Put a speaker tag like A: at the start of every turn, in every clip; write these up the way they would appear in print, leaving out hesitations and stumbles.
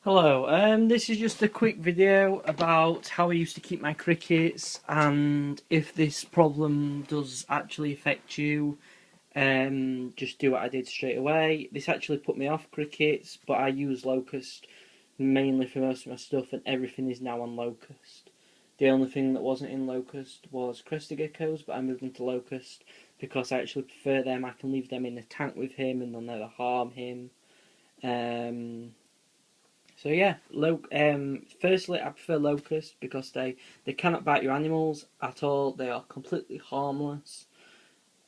A: Hello, this is just a quick video about how I used to keep my crickets and if this problem does actually affect you, just do what I did straight away. This actually put me off crickets, but I use Locust mainly for most of my stuff and everything is now on Locust. The only thing that wasn't in Locust was crested geckos, but I moved them to Locust because I actually prefer them. I can leave them in the tank with him and they'll never harm him. So yeah, firstly I prefer locust because they cannot bite your animals at all. They are completely harmless.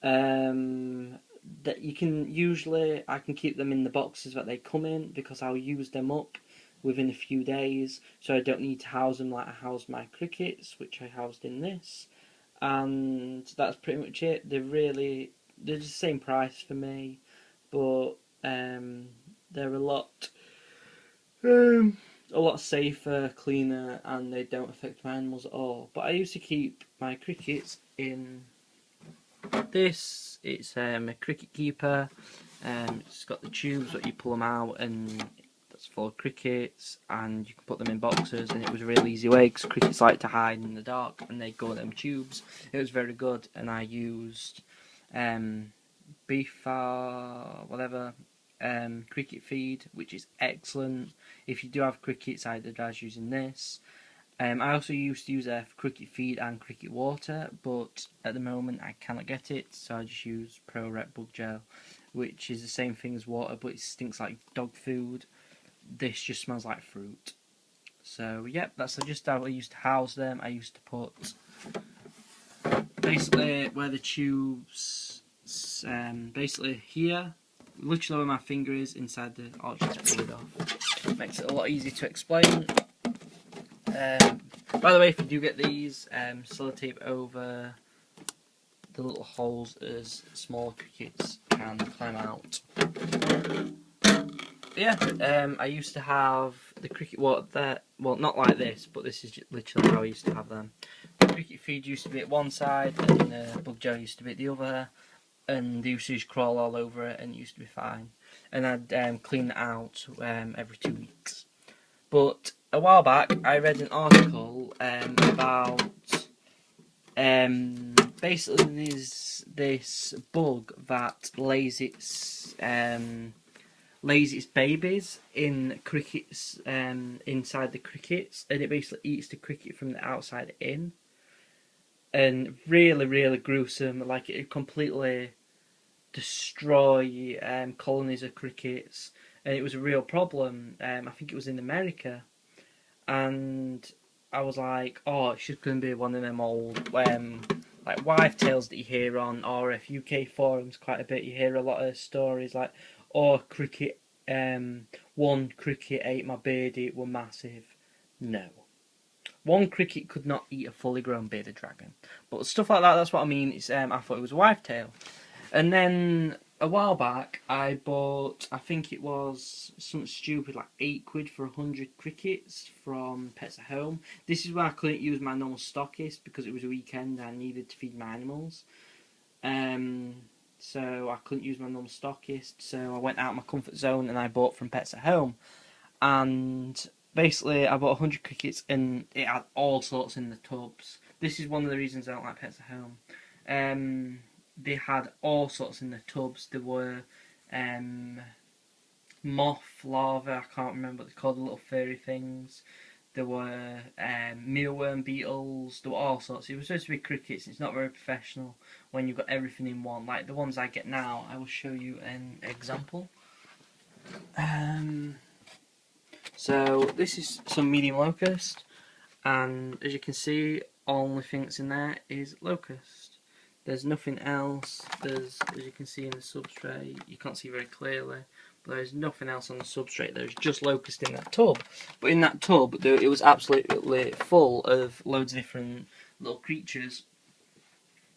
A: That you can usually I can keep them in the boxes that they come in because I'll use them up within a few days, so I don't need to house them like I house my crickets, which I housed in this. And that's pretty much it. They're the same price for me, but they're um, a lot safer, cleaner, and they don't affect my animals at all. But I used to keep my crickets in this. It's a cricket keeper. It's got the tubes that you pull them out, and that's full of crickets, and you can put them in boxes. And it was a really easy way because crickets like to hide in the dark, and they go in them tubes. It was very good, and I used beef whatever. Cricket feed, which is excellent. If you do have crickets, I'd advise using this. I also used to use cricket feed and cricket water, but at the moment I cannot get it, so I just use Pro Rep Bug Gel, which is the same thing as water, but it stinks like dog food. This just smells like fruit. So yep, that's just how I used to house them. I used to put basically where the tubes, basically here. Literally where my finger is inside the just pull it off. Makes it a lot easier to explain. By the way, if you do get these, sellotape over the little holes as small crickets can climb out. Yeah, I used to have the cricket water there. Well, not like this, but this is literally how I used to have them. The cricket feed used to be at one side, and the bug gel used to be at the other. And they used to just crawl all over it, and it used to be fine. And I'd clean it out every 2 weeks. But a while back, I read an article about basically this bug that lays its babies in crickets inside the crickets, and it basically eats the cricket from the outside in. And really gruesome. Like it completely destroy colonies of crickets, and it was a real problem. I think it was in America, and I was like, oh, it's just going to be one of them old like wife tales that you hear on RF UK forums quite a bit. You hear a lot of stories like, oh, cricket, one cricket ate my beardie, it were massive. No. One cricket could not eat a fully grown bearded dragon. But stuff like that, that's what I mean. It's I thought it was a wife tale. And then a while back, I bought, I think it was something stupid like £8 for 100 crickets from Pets at Home. This is when I couldn't use my normal stockist because it was a weekend and I needed to feed my animals. So I couldn't use my normal stockist, so I went out of my comfort zone and I bought from Pets at Home. And basically, I bought 100 crickets and it had all sorts in the tubs. This is one of the reasons I don't like Pets at Home. They had all sorts in the tubs. There were moth larvae, I can't remember what they're called, the little furry things. There were mealworm beetles, there were all sorts. It was supposed to be crickets. It's not very professional when you've got everything in one. Like the ones I get now, I will show you an example. So this is some medium locust, and as you can see, only thing that's in there is locust. There's nothing else. As you can see in the substrate, you can't see very clearly, but there's nothing else on the substrate. There's just locust in that tub. But in that tub, it was absolutely full of loads of different little creatures.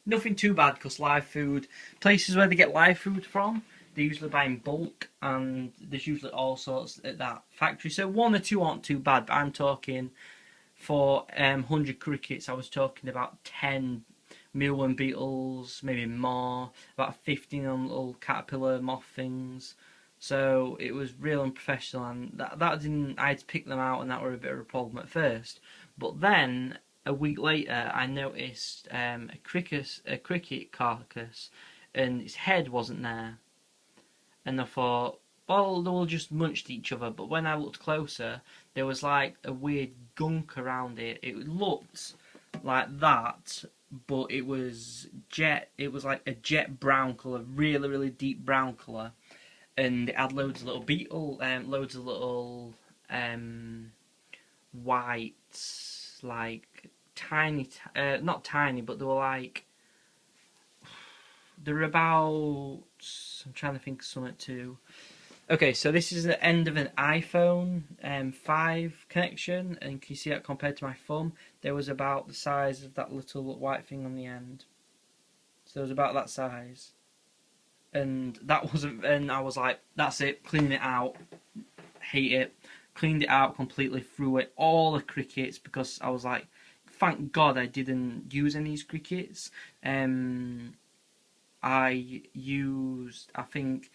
A: Nothing too bad because live food, places where they get live food from, they usually buy in bulk, and there's usually all sorts at that factory. So 1 or 2 aren't too bad, but I'm talking for 100 crickets, I was talking about 10 mealworm beetles, maybe more, about 15 little caterpillar moth things. So it was real unprofessional, and that didn't. I had to pick them out, and that were a bit of a problem at first. But then a week later, I noticed a cricket carcass, and its head wasn't there, and I thought, well, they all just munched each other. But when I looked closer, there was like a weird gunk around it. It looked like that, but it was jet. It was like a jet brown color, really, really deep brown color, and it had loads of little beetle, loads of little white, like tiny, not tiny, but they were like they're about. I'm trying to think of something too. Okay, so this is the end of an iPhone 5 connection, and can you see that compared to my thumb? There was about the size of that little white thing on the end. So it was about that size. And that wasn't, and I was like, that's it, cleaning it out. Hate it. Cleaned it out completely, threw it all the crickets, because I was like, thank God I didn't use any of these crickets. I used, I think,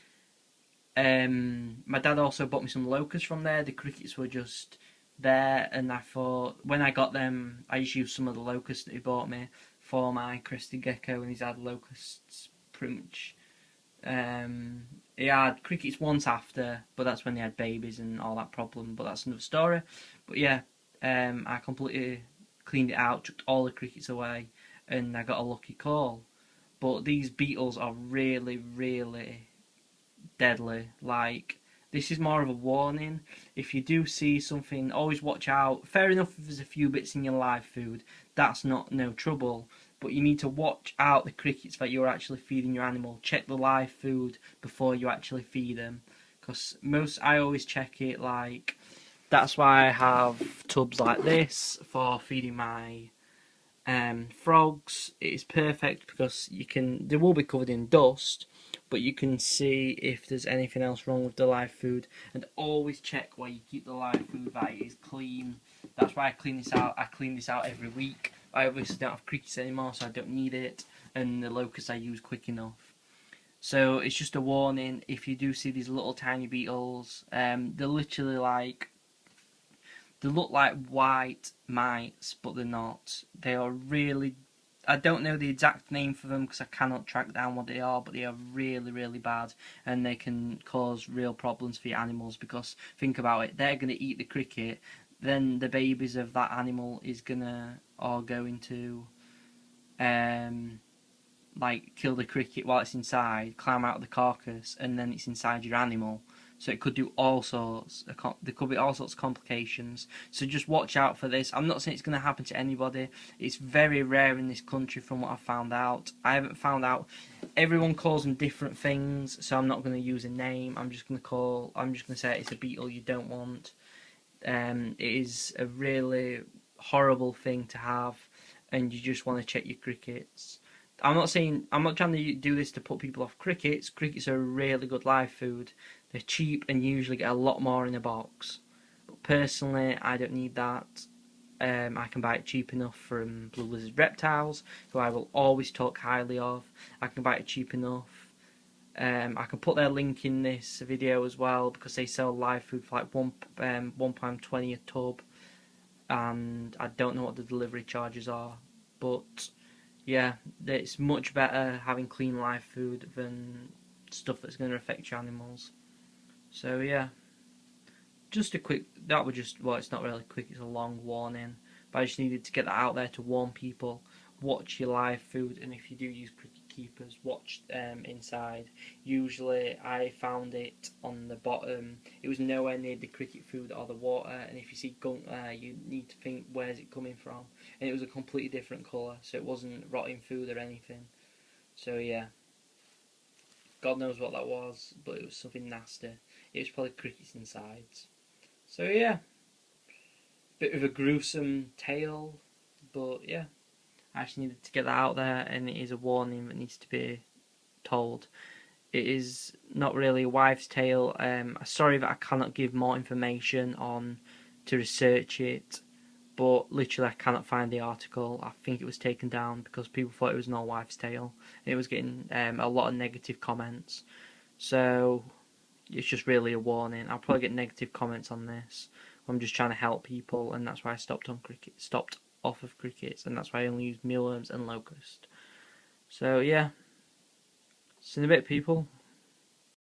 A: my dad also bought me some locusts from there. The crickets were just there, and I thought, when I got them, I just used some of the locusts that he bought me for my crested gecko, and he's had locusts pretty much. He had crickets once after, but that's when they had babies and all that problem, but that's another story. But yeah, I completely cleaned it out, took all the crickets away, and I got a lucky call. But these beetles are really, really deadly. Like, this is more of a warning. If you do see something, always watch out. Fair enough if there's a few bits in your live food, that's not no trouble. But you need to watch out the crickets that you're actually feeding your animal. Check the live food before you actually feed them. Because I always check it, like, that's why I have tubs like this for feeding my frogs. It is perfect because they will be covered in dust, but you can see if there's anything else wrong with the live food. And always check where you keep the live food that it is clean. That's why I clean this out. I clean this out every week. I obviously don't have crickets anymore, so I don't need it. And the locusts I use quick enough. So it's just a warning. If you do see these little tiny beetles, they're literally like, they look like white mites, but they're not. They are really, I don't know the exact name for them because I cannot track down what they are, but they are really, really bad, and they can cause real problems for your animals. Because think about it, they're going to eat the cricket, then the babies of that animal are going to like kill the cricket while it's inside, climb out of the carcass, and then it's inside your animal. So it could do all sorts. There could be all sorts of complications. So just watch out for this. I'm not saying it's going to happen to anybody. It's very rare in this country, from what I've found out. I haven't found out. Everyone calls them different things, so I'm not going to use a name. I'm just going to say it's a beetle you don't want. It is a really horrible thing to have, and you just want to check your crickets. I'm not trying to do this to put people off crickets. Crickets are a really good live food. They're cheap and usually get a lot more in a box. But personally, I don't need that. I can buy it cheap enough from Blue Lizard Reptiles, who I will always talk highly of. I can buy it cheap enough. I can put their link in this video as well, because they sell live food for like £1.20 a tub, and I don't know what the delivery charges are, but yeah, it's much better having clean live food than stuff that's going to affect your animals. So yeah, just a quick, well, it's not really quick, it's a long warning, but I just needed to get that out there to warn people. Watch your live food, and if you do use cricket keepers, watch inside. Usually I found it on the bottom. It was nowhere near the cricket food or the water, and if you see gunk there, you need to think, where's it coming from? And it was a completely different colour, so it wasn't rotting food or anything. So yeah, God knows what that was, but it was something nasty. It was probably crickets inside. So yeah, bit of a gruesome tale, but yeah, I actually needed to get that out there, and it is a warning that needs to be told. It is not really a wives' tale. Sorry that I cannot give more information on to research it, but literally I cannot find the article. I think it was taken down because people thought it was an all-wives' tale, and it was getting a lot of negative comments. So it's just really a warning. I'll probably get negative comments on this. I'm just trying to help people, and that's why I stopped off of crickets, and that's why I only use mealworms and locust. So yeah, see you in a bit, people.